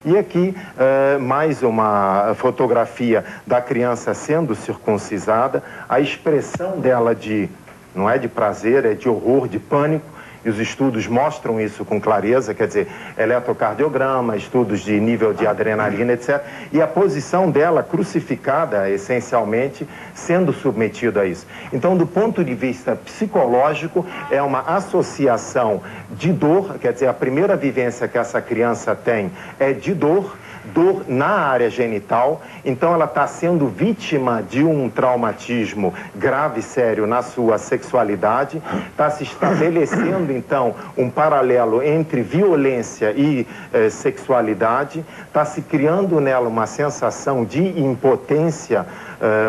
E aqui, mais uma fotografia da criança sendo circuncisada, a expressão dela não é de prazer, é de horror, de pânico, e os estudos mostram isso com clareza, quer dizer, eletrocardiograma, estudos de nível de adrenalina, etc. E a posição dela crucificada, essencialmente, sendo submetida a isso. Então, do ponto de vista psicológico, é uma associação de dor, quer dizer, a primeira vivência que essa criança tem é de dor na área genital, então ela está sendo vítima de um traumatismo grave, sério, na sua sexualidade, está se estabelecendo, então, um paralelo entre violência e sexualidade, está se criando nela uma sensação de impotência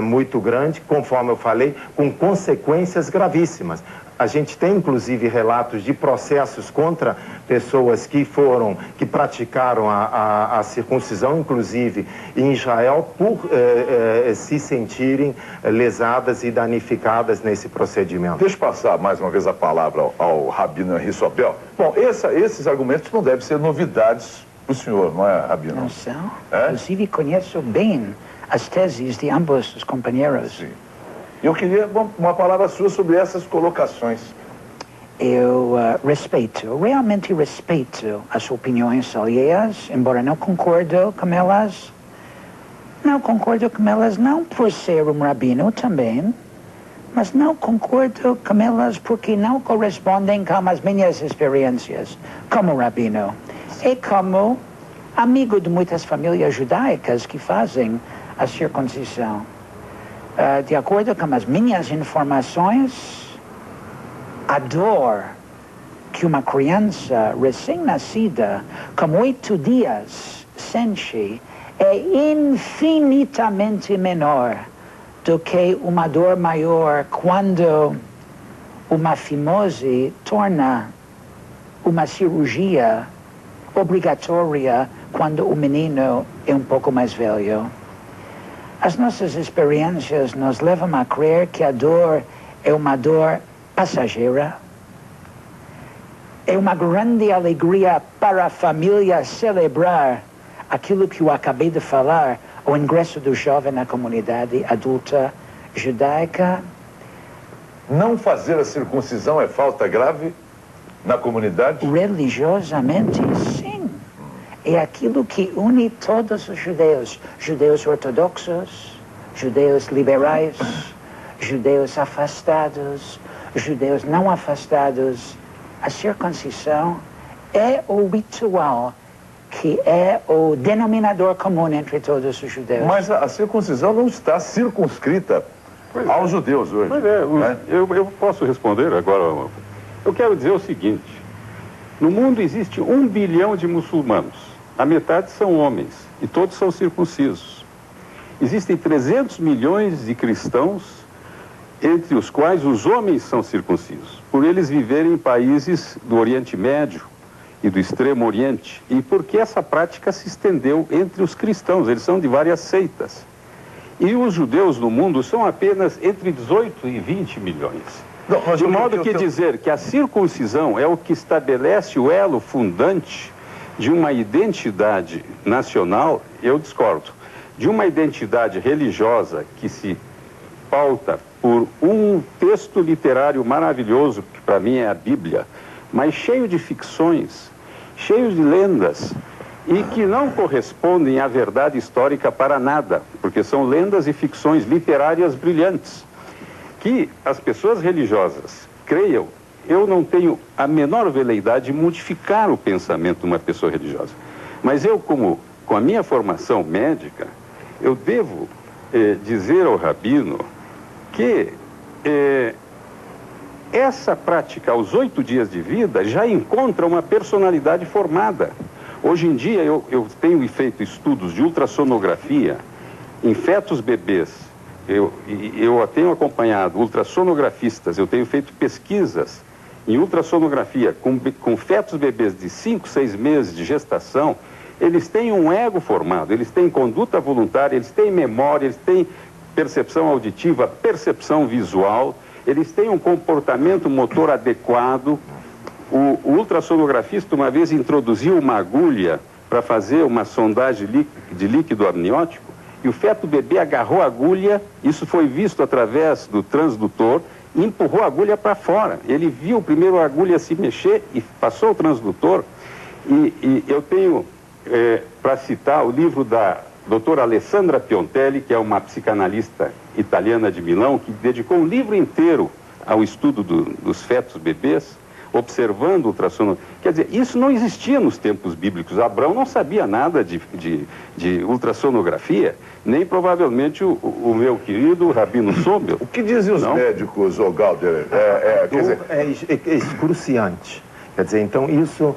muito grande, conforme eu falei, com consequências gravíssimas. A gente tem, inclusive, relatos de processos contra pessoas que praticaram a circuncisão, inclusive em Israel, por se sentirem lesadas e danificadas nesse procedimento. Deixa eu passar mais uma vez a palavra ao Rabino Henri Sobel. Bom, esses argumentos não devem ser novidades para o senhor, não é, Rabino? Não são. Inclusive, conheço bem as teses de ambos os companheiros. Sim. Eu queria uma palavra sua sobre essas colocações. Eu realmente respeito as opiniões alheias, embora não concordo com elas. Não concordo com elas não por ser um rabino também, mas não concordo com elas porque não correspondem com as minhas experiências como rabino. E como amigo de muitas famílias judaicas que fazem a circuncisão. De acordo com as minhas informações, a dor que uma criança recém-nascida com 8 dias sente é infinitamente menor do que uma dor maior quando uma fimose torna uma cirurgia obrigatória quando o menino é um pouco mais velho. As nossas experiências nos levam a crer que a dor é uma dor passageira. É uma grande alegria para a família celebrar aquilo que eu acabei de falar, o ingresso do jovem na comunidade adulta judaica. Não fazer a circuncisão é falta grave na comunidade? Religiosamente, sim. É aquilo que une todos os judeus. Judeus ortodoxos, judeus liberais, judeus afastados, judeus não afastados. A circuncisão é o ritual que é o denominador comum entre todos os judeus. Mas a circuncisão não está circunscrita aos judeus hoje. Pois é, eu posso responder agora. Eu quero dizer o seguinte: no mundo existe 1 bilhão de muçulmanos. A metade são homens e todos são circuncisos. Existem 300 milhões de cristãos, entre os quais os homens são circuncisos, por eles viverem em países do Oriente Médio e do Extremo Oriente, e porque essa prática se estendeu entre os cristãos, eles são de várias seitas. E os judeus no mundo são apenas entre 18 e 20 milhões. De modo que dizer que a circuncisão é o que estabelece o elo fundante de uma identidade nacional, eu discordo. De uma identidade religiosa que se pauta por um texto literário maravilhoso, que para mim é a Bíblia, mas cheio de ficções, cheio de lendas, e que não correspondem à verdade histórica para nada, porque são lendas e ficções literárias brilhantes. Que as pessoas religiosas creiam, eu não tenho a menor veleidade de modificar o pensamento de uma pessoa religiosa. Mas eu, com a minha formação médica, eu devo dizer ao rabino que essa prática aos 8 dias de vida já encontra uma personalidade formada. Hoje em dia eu tenho feito estudos de ultrassonografia em fetos bebês. Eu tenho acompanhado ultrassonografistas, eu tenho feito pesquisas em ultrassonografia com fetos bebês de 5, 6 meses de gestação. Eles têm um ego formado, eles têm conduta voluntária, eles têm memória, eles têm percepção auditiva, percepção visual, eles têm um comportamento motor adequado. O ultrassonografista uma vez introduziu uma agulha para fazer uma sondagem de líquido amniótico e o feto bebê agarrou a agulha, isso foi visto através do transdutor, e empurrou a agulha para fora. Ele viu primeiro a agulha se mexer e passou o transdutor. E eu tenho, para citar, o livro da doutora Alessandra Piontelli, que é uma psicanalista italiana de Milão, que dedicou um livro inteiro ao estudo dos fetos bebês, observando o ultrassono. Quer dizer, isso não existia nos tempos bíblicos. Abraão não sabia nada de ultrassonografia, nem provavelmente o meu querido Rabino Sobel. O que dizem os médicos, Galder? É excruciante. Quer dizer, então isso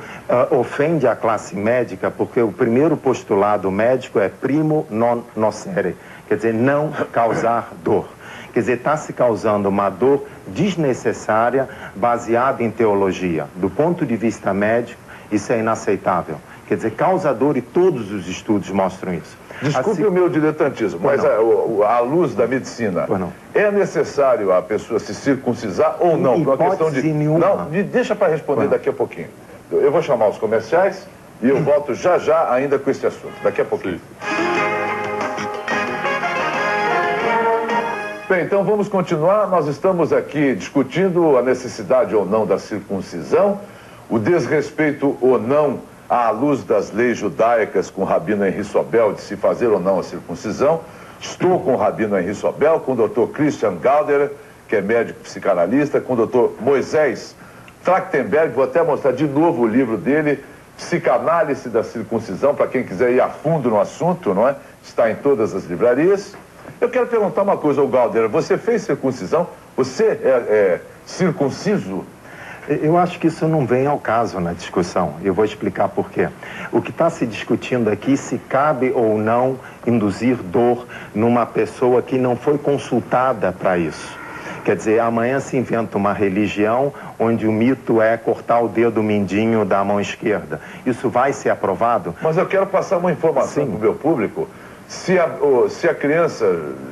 ofende a classe médica, porque o primeiro postulado médico é primo non nocere, quer dizer, não causar dor. Quer dizer, está se causando uma dor desnecessária baseada em teologia. Do ponto de vista médico, isso é inaceitável. Quer dizer, causa dor e todos os estudos mostram isso. Desculpe o meu diletantismo, mas à luz da medicina, é necessário a pessoa se circuncisar ou não? Por uma questão de... Não, deixa para responder daqui a pouquinho. Eu vou chamar os comerciais e eu volto já ainda com esse assunto. Daqui a pouquinho. Bem, então vamos continuar. Nós estamos aqui discutindo a necessidade ou não da circuncisão, o desrespeito ou não à luz das leis judaicas com o Rabino Henri Sobel de se fazer ou não a circuncisão. Estou com o Rabino Henri Sobel, com o Dr. Christian Galder, que é médico psicanalista, com o Dr. Moisés Trachtenberg. Vou até mostrar de novo o livro dele, Psicanálise da Circuncisão, para quem quiser ir a fundo no assunto, não é? Está em todas as livrarias. Eu quero perguntar uma coisa ao Galder. Você fez circuncisão? Você é circunciso? Eu acho que isso não vem ao caso na discussão. Eu vou explicar por quê. O que está se discutindo aqui se cabe ou não induzir dor numa pessoa que não foi consultada para isso. Quer dizer, amanhã se inventa uma religião onde o mito é cortar o dedo mindinho da mão esquerda. Isso vai ser aprovado? Mas eu quero passar uma informação para o meu público. Se a criança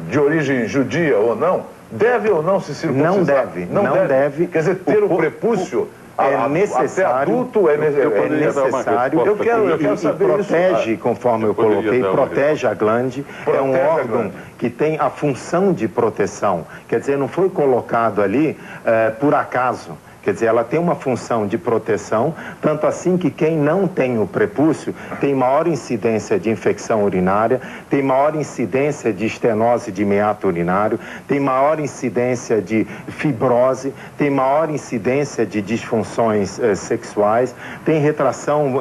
de origem judia ou não, deve ou não se circuncidar? Não deve. Não deve. Quer dizer, ter o prepúcio é necessário. Até adulto é necessário. Eu quero saber isso. Protege, conforme eu coloquei, protege a glande. É um órgão que tem a função de proteção. Quer dizer, não foi colocado ali por acaso. Quer dizer, ela tem uma função de proteção, tanto assim que quem não tem o prepúcio tem maior incidência de infecção urinária, tem maior incidência de estenose de meato urinário, tem maior incidência de fibrose, tem maior incidência de disfunções sexuais, tem retração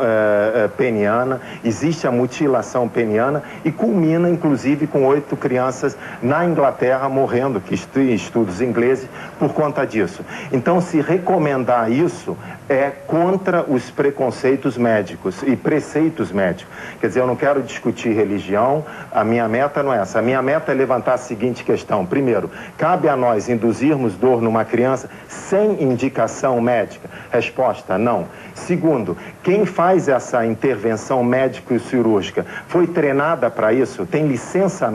peniana, existe a mutilação peniana e culmina, inclusive, com 8 crianças na Inglaterra morrendo, que estudos ingleses, por conta disso. Então, se recomendar isso é contra os preconceitos médicos e preceitos médicos. Quer dizer, eu não quero discutir religião, a minha meta não é essa. A minha meta é levantar a seguinte questão. Primeiro, cabe a nós induzirmos dor numa criança sem indicação médica? Resposta, não. Segundo, quem faz essa intervenção médico-cirúrgica foi treinada para isso? Tem licença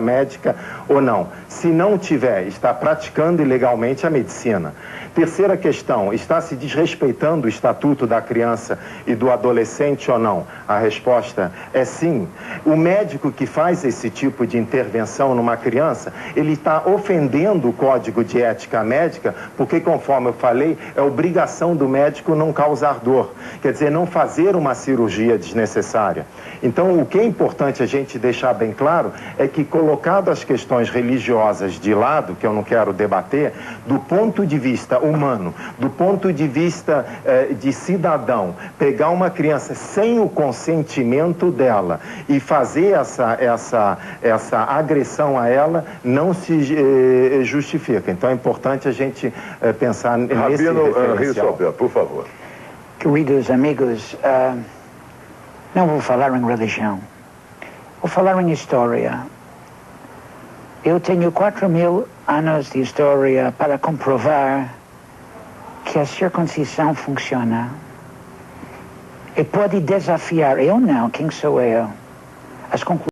médica ou não? Se não tiver, está praticando ilegalmente a medicina. Terceira questão, está se desrespeitando o Estatuto da Criança e do Adolescente ou não? A resposta é sim. O médico que faz esse tipo de intervenção numa criança, ele está ofendendo o Código de Ética Médica, porque, conforme eu falei, é obrigação do médico não causar dor. Quer dizer, não fazer uma cirurgia desnecessária. Então, o que é importante a gente deixar bem claro é que, colocado as questões religiosas de lado, que eu não quero debater, do ponto de vista humano, do ponto de vista de cidadão, pegar uma criança sem o consentimento dela e fazer essa agressão a ela, não se justifica. Então é importante a gente pensar nesse referencial. Rabino, por favor. Queridos amigos, não vou falar em religião, vou falar em história. Eu tenho 4.000 anos de história para comprovar que a circuncisão funciona. E pode desafiar, eu não, quem sou eu? As conclusões